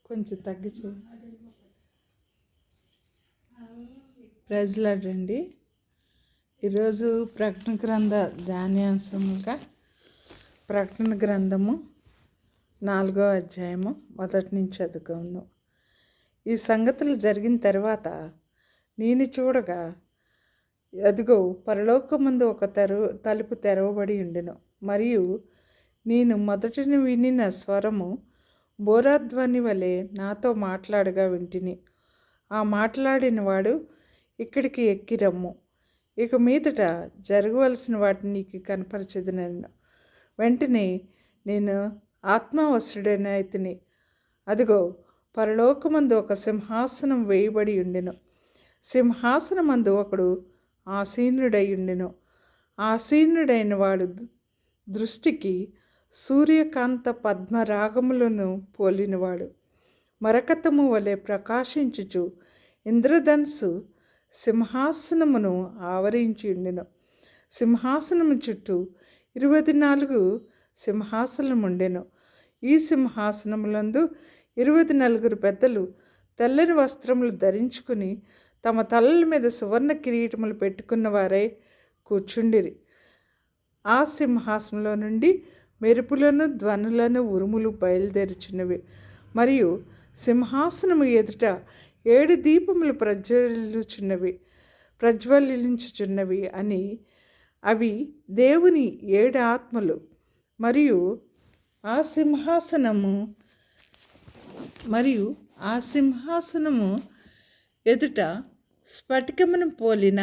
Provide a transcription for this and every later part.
కొంచెం తగ్గించు. ప్రైజ్లాడండి. ఈరోజు ప్రకటన గ్రంథ ధ్యానాంశముగా ప్రకటన గ్రంథము 4వ అధ్యాయము మొదటి నుంచి చదువుకుందాం. ఈ సంగతులు జరిగిన తర్వాత నేను చూడగా అదిగో పరలోకమందు ఒక తలుపు తెరవబడి ఉండెను. మరియు నేను మొదటిని వినిన స్వరము బోరాధ్వని వలె నాతో మాట్లాడగా వింటిని. ఆ మాట్లాడిన వాడు, ఇక్కడికి ఎక్కి రమ్ము, ఇక మీదట జరగవలసిన వాటిని నీకు కనపరచెదనెను. వెంటనే నేను ఆత్మవశుడైతిని. అదిగో పరలోకమందు ఒక సింహాసనం వేయబడి ఉండెను. సింహాసనమందు ఒకడు ఆసీనుడై ఉండెను. ఆసీనుడైన వాడు దృష్టికి సూర్యకాంత పద్మరాగములను పోలినవాడు. మరకతము వలె ప్రకాశించుచు ఇంద్రధనుసు సింహాసనమును ఆవరించి ఉండెను. సింహాసనము చుట్టూ 24 సింహాసనముండెను. ఈ సింహాసనములందు 24 పెద్దలు తెల్లని వస్త్రములు ధరించుకుని తమ తలల మీద సువర్ణ కిరీటములు పెట్టుకున్న వారై కూర్చుండిరి. ఆ సింహాసనంలో నుండి మెరుపులను, ధ్వనులను, ఉరుములు బయలుదేరుచున్నవి. మరియు సింహాసనము ఎదుట 7 దీపములు ప్రజ్వలించుచున్నవి అని అవి దేవుని 7 ఆత్మలు. మరియు ఆ సింహాసనము ఎదుట స్ఫటికమును పోలిన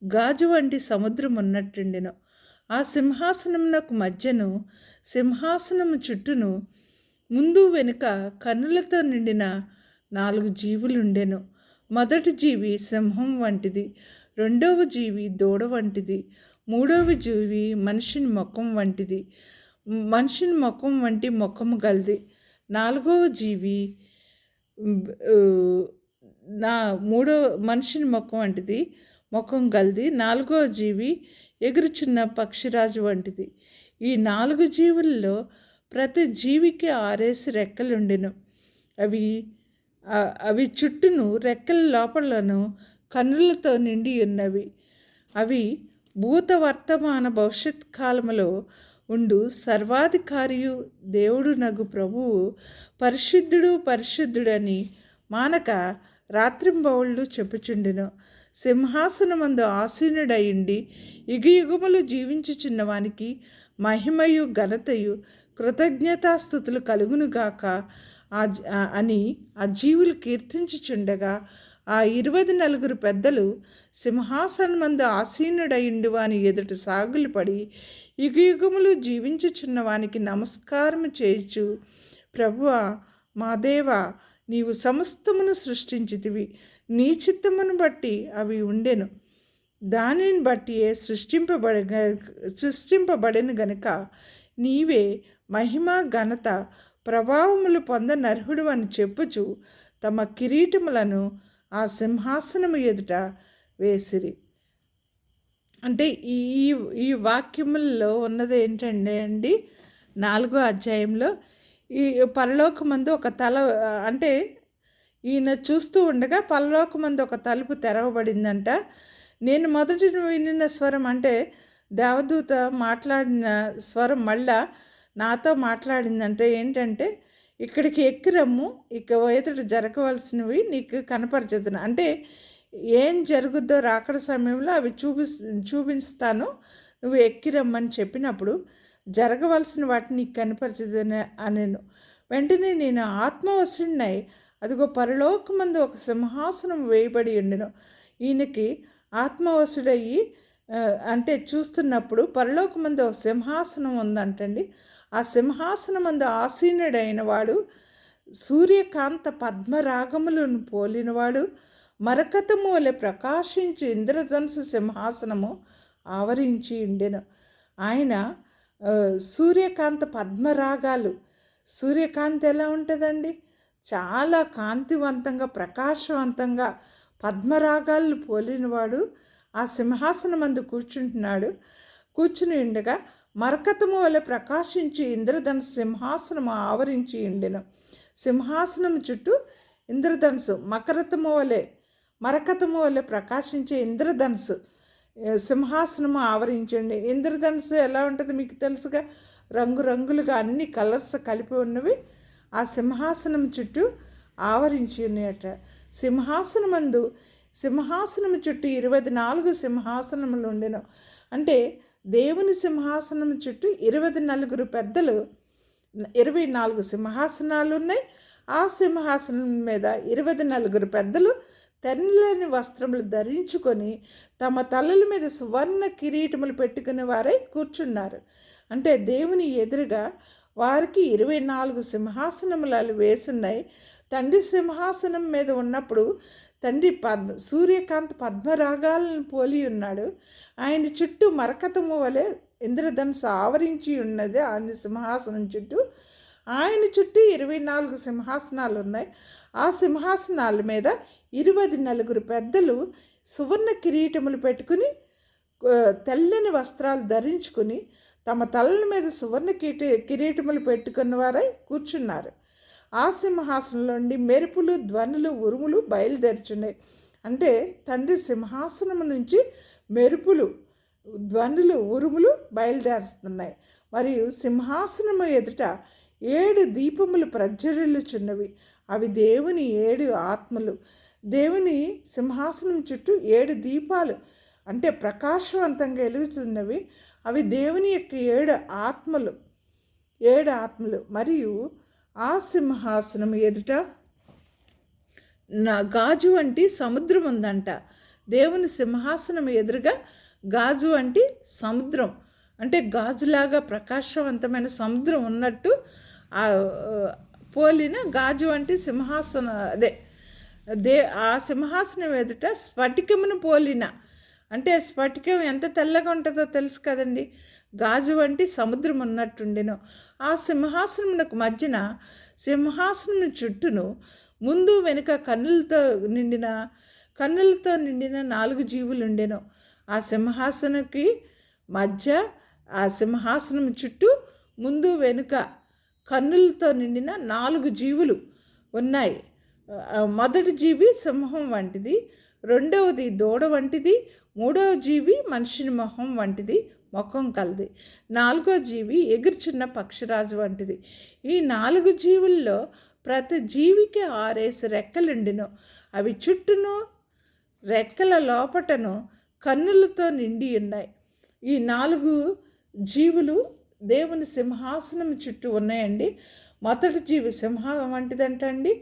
గాజు వంటి సముద్రం ఉన్నట్టుండెను. ఆ సింహాసనమునకు మధ్యను, సింహాసనము చుట్టూను, ముందు వెనుక కన్నులతో నిండిన 4 జీవులుండెను. మొదటి జీవి సింహం వంటిది, రెండవ జీవి దూడ వంటిది, మూడవ జీవి మనిషిని ముఖం వంటి ముఖము గలది, నాలుగవ జీవి మనిషిని ముఖం వంటిది ముఖం గలది, నాలుగవ జీవి ఎగురుచున్న పక్షిరాజు వంటిది. ఈ 4 జీవుల్లో ప్రతి జీవికి 6 రెక్కలుండెను. అవి చుట్టూను, రెక్కల లోపలను కన్నులతో నిండి ఉన్నవి. అవి భూత వర్తమాన భవిష్యత్ కాలములో ఉండు సర్వాధికారియు దేవుడు నగు ప్రభువు పరిశుద్ధుడు పరిశుద్ధుడని మానక రాత్రింబవళ్ళు చెప్పుచుండెను. సింహాసనమందు ఆసీనుడయుండి యుగయుగములు జీవించుచున్నవానికి మహిమయు ఘనతయు కృతజ్ఞతాస్థుతులు కలుగునుగాక అని ఆ జీవులు కీర్తించుచుండగా ఆ 24 పెద్దలు సింహాసనమందు ఆసీనుడయుండు వాని ఎదుట సాగిలపడి యుగయుగములు జీవించుచున్నవానికి నమస్కారము చేయుచు, ప్రభువా మా దేవా, నీవు సమస్తమును సృష్టించితివి, నీ చిత్తమును బట్టి అవి ఉండెను, దానిని బట్టియే సృష్టింపబడెను గనుక నీవే మహిమ ఘనత ప్రభావములు పొందనర్హుడు అని చెప్పుచు తమ కిరీటములను ఆ సింహాసనము ఎదుట వేసిరి. అంటే ఈ వాక్యములలో ఉన్నది ఏంటంటే అండి, 4వ అధ్యాయంలో ఈ పరలోకమందు ఒక అంటే ఈయన చూస్తూ ఉండగా పరలోకమందు ఒక తలుపు తెరవబడిందంట. నేను మొదటి వినిన స్వరం అంటే దేవదూత మాట్లాడిన స్వరం మళ్ళా నాతో మాట్లాడిందంటే ఏంటంటే, ఇక్కడికి ఎక్కిరమ్ము, ఇక ఎదుట జరగవలసినవి నీకు కనపరచదును. అంటే ఏం జరుగుద్దో రాకడ సమయంలో అవి చూపిస్తాను, నువ్వు ఎక్కిరమ్మని చెప్పినప్పుడు జరగవలసిన వాటిని నీకు కనపరచదని అనేను. వెంటనే నేను ఆత్మవశుడినై అదిగో పరలోకమందు ఒక సింహాసనం వేయబడి ఉండెను. ఈయనకి ఆత్మవశుడయ్యి అంటే చూస్తున్నప్పుడు పరలోకమందు ఒక సింహాసనం ఉందంటండి. ఆ సింహాసనమందు ఆసీనుడైన వాడు సూర్యకాంత పద్మరాగములను పోలినవాడు, మరకతము వలె ప్రకాశించి ఇంద్రధనుసు సింహాసనము ఆవరించి ఉండెను. ఆయన సూర్యకాంత పద్మరాగాలు, సూర్యకాంతి ఎలా ఉంటుందండి, చాలా కాంతివంతంగా ప్రకాశవంతంగా పద్మరాగాలు పోలినవాడు ఆ సింహాసనమందు కూర్చుని ఉండగా మరకతము వలె ప్రకాశించి ఇంద్రధనుసు సింహాసనము ఆవరించి ఉండెను. సింహాసనం చుట్టూ ఇంద్రధనుసు మరకతము వలె ప్రకాశించే ఇంద్రధనుసు సింహాసనము ఆవరించండి. ఇంద్రధనుసు ఎలా ఉంటుంది మీకు తెలుసుగా, రంగురంగులుగా అన్ని కలర్స్ కలిపి ఉన్నవి ఆ సింహాసనం చుట్టూ ఆవరించి ఉన్నాయట. సింహాసనము చుట్టూ 24 సింహాసనములు ఉండెను. అంటే దేవుని సింహాసనం చుట్టూ 24 పెద్దలు, 24 సింహాసనాలు ఉన్నాయి. ఆ సింహాసనం మీద 24 పెద్దలు తెల్లని వస్త్రములు ధరించుకొని తమ తలల మీద సువర్ణ కిరీటములు పెట్టుకునే వారై కూర్చున్నారు. అంటే దేవుని ఎదురుగా వారికి 24 సింహాసనములు వేసున్నాయి. తండ్రి సింహాసనం మీద ఉన్నప్పుడు తండ్రి సూర్యకాంత పద్మరాగాలను పోలి ఉన్నాడు. ఆయన చుట్టూ మరకతము వలె ఇంద్రధనుసు ఆవరించి ఉన్నది. ఆయన సింహాసనం చుట్టూ, ఆయన చుట్టూ 24 సింహాసనాలు ఉన్నాయి. ఆ సింహాసనాల మీద 24 పెద్దలు సువర్ణ కిరీటములు పెట్టుకుని తెల్లని వస్త్రాలు ధరించుకుని తమ తలల మీద సువర్ణ కిరీటములు పెట్టుకున్న వారై కూర్చున్నారు. ఆ సింహాసనంలో నుండి మెరుపులు, ధ్వనులు, ఉరుములు బయలుదేరుచున్నాయి. అంటే తండ్రి సింహాసనం నుంచి మెరుపులు, ధ్వనులు, ఉరుములు బయలుదేరుస్తున్నాయి. మరియు సింహాసనము ఎదుట 7 దీపములు ప్రజ్వలిల్లుచున్నవి. అవి దేవుని 7 ఆత్మలు. దేవుని సింహాసనం చుట్టూ 7 దీపాలు అంటే ప్రకాశవంతంగా వెలుగుతున్నవి. అవి దేవుని యొక్క 7 ఆత్మలు. మరియు ఆ సింహాసనం ఎదుట గాజు వంటి సముద్రం ఉందంట. దేవుని సింహాసనం ఎదురుగా గాజు వంటి సముద్రం, అంటే గాజులాగా ప్రకాశవంతమైన సముద్రం ఉన్నట్టు పోలిన గాజు వంటి సింహాసనం ఆ సింహాసనం ఎదుట స్ఫటికమును పోలిన, అంటే స్ఫటికం ఎంత తెల్లగా ఉంటుందో తెలుసు కదండి, గాజు వంటి సముద్రం ఉన్నట్టుండెను. ఆ సింహాసనమునకు మధ్యన సింహాసనం చుట్టూను ముందు వెనుక కన్నులతో నిండిన 4 జీవులు ఉండెను. ఆ సింహాసనకి మధ్య, ఆ సింహాసనం చుట్టూ ముందు వెనుక కన్నులతో నిండిన 4 జీవులు ఉన్నాయి. మొదటి జీవి సింహం వంటిది, రెండవది దూడ వంటిది, మూడవ జీవి మనిషిని మొహం వంటిది ముఖం కలది, 4వ జీవి ఎగురుచున్న పక్షిరాజు వంటిది. ఈ 4 జీవుల్లో ప్రతి జీవికి 6 రెక్కలుండెను. అవి చుట్టూను రెక్కల లోపటను కన్నులతో నిండి ఉన్నాయి. ఈ 4 జీవులు దేవుని సింహాసనం చుట్టూ ఉన్నాయండి. మొదటి జీవి సింహం వంటిదంటండి,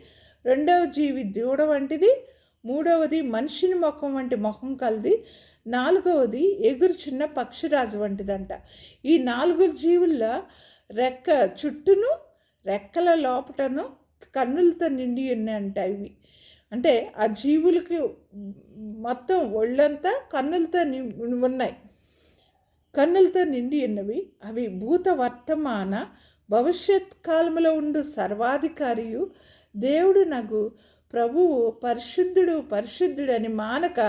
రెండవ జీవి దూడ వంటిది, మూడవది మనిషిని ముఖం వంటి ముఖం కలది, 4వది ఎగురుచున్న పక్షిరాజు వంటిదంట. ఈ 4 జీవుల్లో రెక్క చుట్టూను రెక్కల లోపటను కన్నులతో నిండి ఉన్నాయంట. ఇవి అంటే ఆ జీవులకి మొత్తం ఒళ్ళంతా కన్నులతో ఉన్నాయి, కన్నులతో నిండి ఉన్నవి. అవి భూత వర్తమాన భవిష్యత్ కాలంలో ఉండు సర్వాధికారియు దేవుడు నగు ప్రభువు పరిశుద్ధుడు అని మానక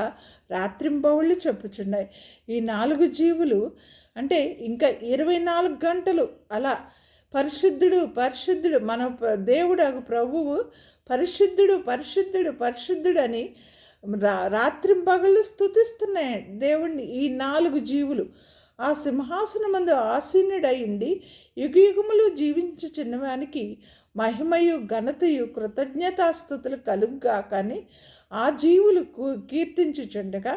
రాత్రింబవళ్ళు చెప్పుచున్నాయి. ఈ 4 జీవులు అంటే ఇంకా 24 గంటలు అలా పరిశుద్ధుడు మన దేవుడు ప్రభువు పరిశుద్ధుడు అని రాత్రింబగళ్ళు స్తుతిస్తున్నాయి దేవుణ్ణి. ఈ 4 జీవులు ఆ సింహాసనమందు ఆసీనుడయుండి యుగయుగములు జీవించుచున్నవానికి మహిమయు ఘనతయు కృతజ్ఞతాస్తుతులు కలుగ్గా. కానీ ఆ జీవులు కీర్తించుచుండగా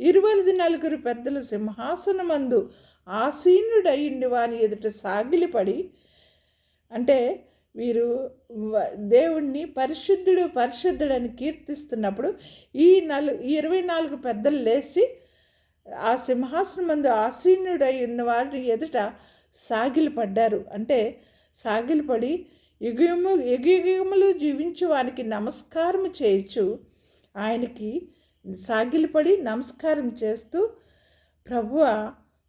24 పెద్దలు సింహాసనమందు ఆసీనుడయుండి వాని ఎదుట సాగిలిపడి, అంటే వీరు దేవుణ్ణి పరిశుద్ధుడు అని కీర్తిస్తున్నప్పుడు ఈ 24 పెద్దలు లేచి ఆ సింహాసనం మందు ఆసీనుడై ఉన్న వారి ఎదుట సాగిలపడ్డారు. అంటే సాగిలపడి యుగయుగములు జీవించు వానికి నమస్కారం చేయొచ్చు. ఆయనకి సాగిలపడి నమస్కారం చేస్తూ, ప్రభువా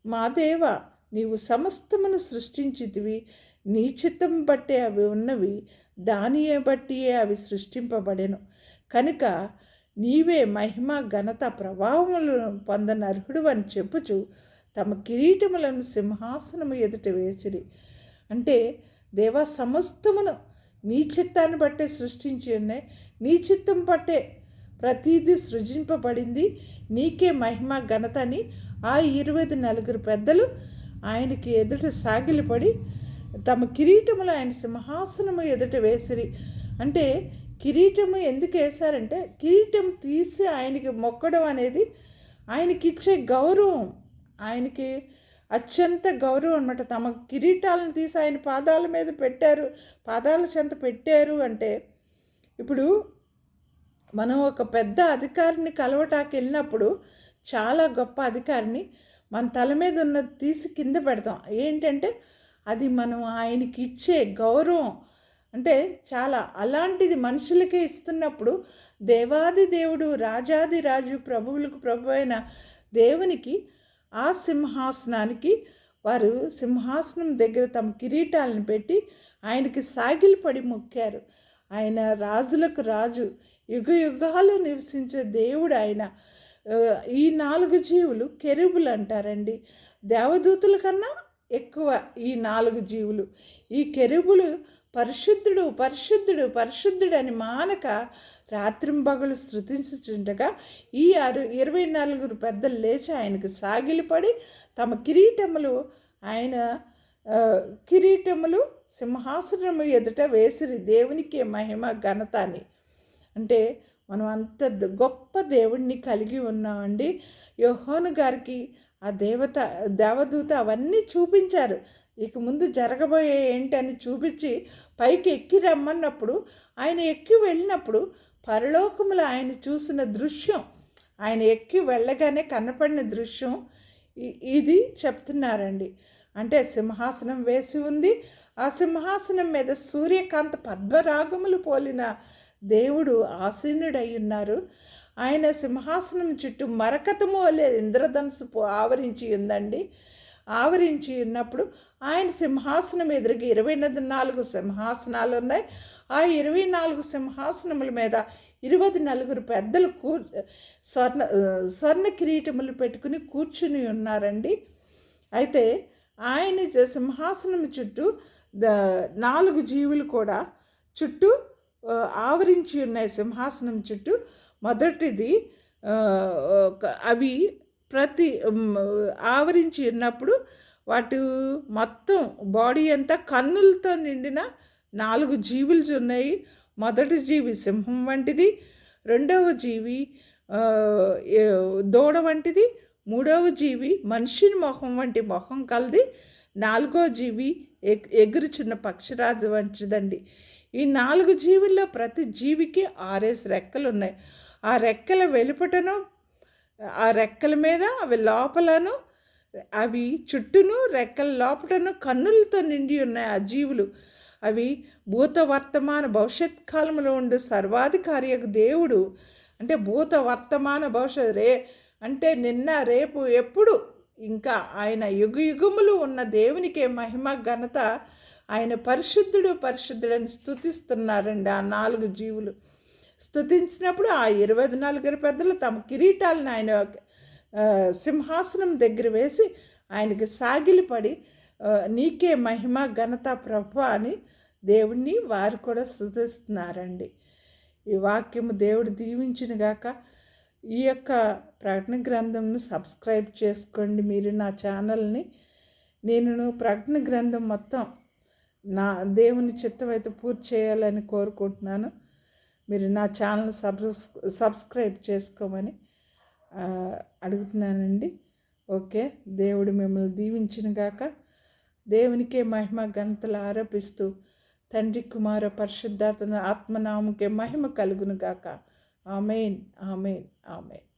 మా దేవా, నీవు సమస్తమును సృష్టించితివి, నీ చిత్తం బట్టే అవి ఉన్నవి, దానియే బట్టియే అవి సృష్టింపబడెను. కనుక నీవే మహిమ ఘనత ప్రభావములను పొందనర్హుడు అని చెప్పుచు తమ కిరీటములను సింహాసనము ఎదుట వేసిరి. అంటే దేవా, సమస్తమును నీ చిత్తాన్ని బట్టే సృష్టించి ఉన్నాయి. నీ చిత్తం పట్టే ప్రతీదీ సృజింపబడింది. నీకే మహిమ ఘనత అని ఆ 24 పెద్దలు ఆయనకి ఎదుట సాగిలపడి తమ కిరీటములు ఆయన సింహాసనము ఎదుట వేసిరి. అంటే కిరీటము ఎందుకు వేశారంటే కిరీటం తీసి ఆయనకి మొక్కడం అనేది ఆయనకి ఇచ్చే గౌరవం, ఆయనకి అత్యంత గౌరవం అనమాట. తమ కిరీటాలను తీసి ఆయన పాదాల మీద పెట్టారు, పాదాల చెంత పెట్టారు. అంటే ఇప్పుడు మనం ఒక పెద్ద అధికారిని కలవటానికి వెళ్ళినప్పుడు చాలా గొప్ప అధికారిని మన తల మీద ఉన్నది తీసి కింద పెడతాం. ఏంటంటే అది మనం ఆయనకి ఇచ్చే గౌరవం. అంటే చాలా అలాంటిది మనుషులకే ఇస్తున్నప్పుడు దేవాది దేవుడు, రాజాది రాజు, ప్రభువులకు ప్రభు అయిన దేవునికి ఆ సింహాసనానికి వారు సింహాసనం దగ్గర తమ కిరీటాలను పెట్టి ఆయనకి సాగిలపడి మొక్కారు. ఆయన రాజులకు రాజు, యుగ యుగాలు నివసించే దేవుడు ఆయన. ఈ 4 జీవులు కెరూబులు అంటారండి. దేవదూతుల కన్నా ఎక్కువ ఈ 4 జీవులు. ఈ కెరూబులు పరిశుద్ధుడు పరిశుద్ధుడు పరిశుద్ధుడు అని మానక రాత్రింబగలు స్తుతించుచుండగా ఈ 24 పెద్దలు లేచి ఆయనకు సాగిలపడి తమ కిరీటములు సింహాసనము ఎదుట వేసిరి. దేవునికే మహిమ ఘనత అని. అంటే మనం అంత గొప్ప దేవుడిని కలిగి ఉన్నామండి. యోహాను గారికి ఆ దేవదూత అవన్నీ చూపించారు. ఇక ముందు జరగబోయే ఏంటని చూపించి పైకి ఎక్కి రమ్మన్నప్పుడు ఆయన ఎక్కి వెళ్ళినప్పుడు పరలోకములో ఆయన చూసిన దృశ్యం, ఆయన ఎక్కి వెళ్ళగానే కనపడిన దృశ్యం ఇది చెప్తున్నారండి. అంటే సింహాసనం వేసి ఉంది. ఆ సింహాసనం మీద సూర్యకాంత పద్మరాగములు పోలిన దేవుడు ఆసీనుడై ఉన్నారు. ఆయన సింహాసనం చుట్టూ మరకతము వలె ఇంద్రధనుసు ఆవరించి ఉందండి. ఆవరించి ఉన్నప్పుడు ఆయన సింహాసనం ఎదురుగా 24 సింహాసనాలు ఉన్నాయి. ఆ 24 సింహాసనముల మీద 24 పెద్దలు స్వర్ణ కిరీటములు పెట్టుకుని కూర్చుని ఉన్నారండి. అయితే ఆయన సింహాసనం చుట్టూ 4 జీవులు కూడా చుట్టూ ఆవరించి ఉన్నాయి. సింహాసనం చుట్టూ మొదటిది అవి ఆవరించి ఉన్నప్పుడు వాటి మొత్తం బాడీ అంతా కన్నులతో నిండిన 4 జీవులు ఉన్నాయి. మొదటి జీవి సింహం వంటిది, రెండవ జీవి దూడ వంటిది, మూడవ జీవి మనిషిని మొహం వంటి మొహం కలది, 4వ జీవి ఎగురుచున్న పక్షిరాజు వంటిదండి. ఈ 4 జీవుల్లో ప్రతి జీవికి 6 రెక్కలు ఉన్నాయి. ఆ రెక్కల వెలుపటను, ఆ రెక్కల మీద అవి లోపలను, అవి చుట్టూను రెక్కల లోపటను కన్నులతో నిండి ఉన్నాయి ఆ జీవులు. అవి భూత వర్తమాన భవిష్యత్ కాలంలో ఉండే సర్వాధికారి దేవుడు. అంటే భూత వర్తమాన భవిష్యత్ అంటే నిన్న రేపు ఎప్పుడు ఇంకా ఆయన యుగములు ఉన్న దేవునికే మహిమ ఘనత. ఆయన పరిశుద్ధుడు పరిశుద్ధుడని స్తుతిస్తున్నారండి ఆ 4 జీవులు. స్తుతించినప్పుడు ఆ 24 పెద్దలు తమ కిరీటాలను ఆయన సింహాసనం దగ్గర వేసి ఆయనకి సాగిలపడి నీకే మహిమ ఘనత ప్రభు అని దేవుణ్ణి వారు కూడా స్తుతిస్తున్నారండి. ఈ వాక్యము దేవుడు దీవించునుగాక. ఈ యొక్క ప్రకటన గ్రంథంను సబ్స్క్రైబ్ చేసుకోండి మీరు నా ఛానల్ని. నేను ప్రకటన గ్రంథం మొత్తం నా దేవుని చిత్తం అయితే పూర్తి చేయాలని కోరుకుంటున్నాను. మీరు నా ఛానల్ సబ్స్క్రైబ్ చేసుకోమని అడుగుతున్నానండి. ఓకే, దేవుడు మిమ్మల్ని దీవించునుగాక. దేవునికే మహిమ ఘనతలు ఆరోపిస్తూ తండ్రి కుమార పరిశుద్ధాత్మ ఆత్మనామకే మహిమ కలుగునుగాక. ఆమేన్ ఆమేన్ ఆమేన్.